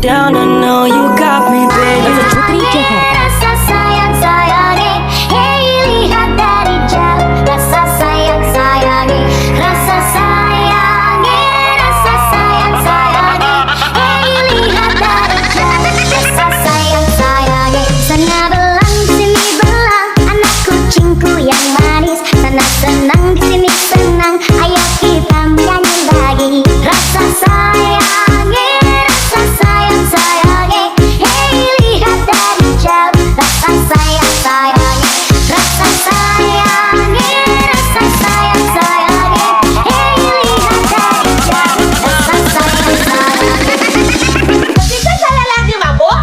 down, I know you got me, baby. Putri Jakarta. Rasa sayang sayangi, hey lihat dari jauh. Rasa sayang sayangi, rasa sayangi, rasa sayang sayangi, hey lihat dari jauh. Rasa sayang sayangi, sana belang sini belang, anak kucingku yang manis. Sana senang sini senang, ayo kita menyanyi lagi. Rasa sayangi, rasa sayang sayangi, hey lihat dari jauh. Rasa sayang sayangi, rasa sayangi, rasa sayang sayangi, hey lihat dari jauh. Rasa sayang sayangi. Ketika saya lagi mabuk,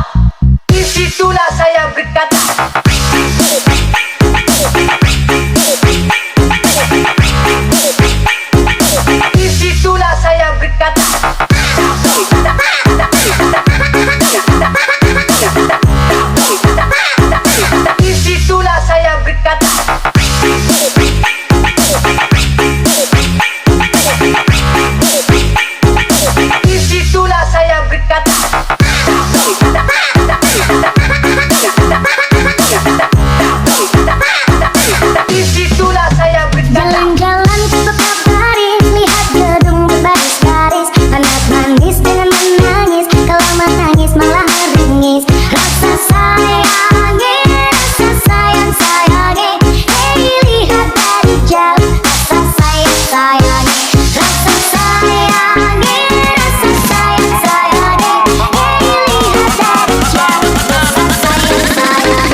disitulah saya berkata. Disitulah saya berkata. Disitulah saya berkata. Disitulah saya berkata. Disitulah saya berkata. Jalan-jalan tetap baris, lihat gedung berbaris-baris. Anak manis dengan menangis, kalau menangis malah meringis. Rasa sayangi, rasa sayang sayangi, hey lihat dari jauh. Rasa sayang sayangi, rasa sayangi, rasa sayang sayangi, hey lihat dari jauh. Rasa sayang sayangi.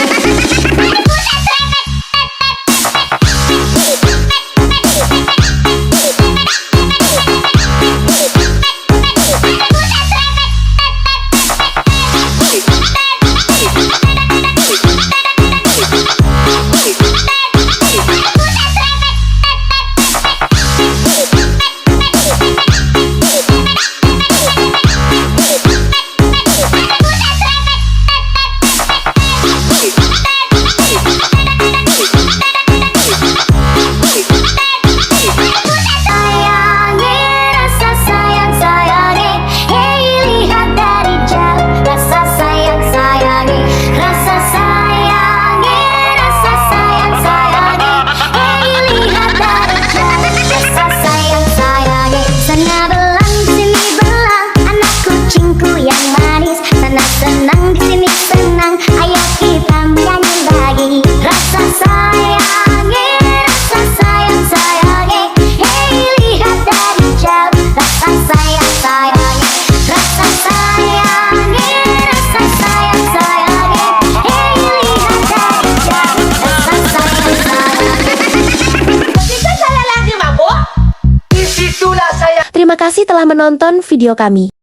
Sayangi, rasa sayang sayangi, hey lihat dari jauh. Rasa sayang sayangi, rasa sayangi, rasa sayang sayangi, hey lihat dari jauh. Rasa sayang sayangi, sana belang sini belang, anak kucingku yang manis. Sana senang sini senang, ayo kita menyanyi lagi. Rasa sayangi, rasa sayang sayangi, hey lihat dari jauh. Rasa sayang sayangi, rasa sayangi, rasa sayang sayangi, hey lihat dari jauh. Rasa sayang sayangi. Ketika saya lagi mabuk, disitulah saya. Terima kasih telah menonton video kami.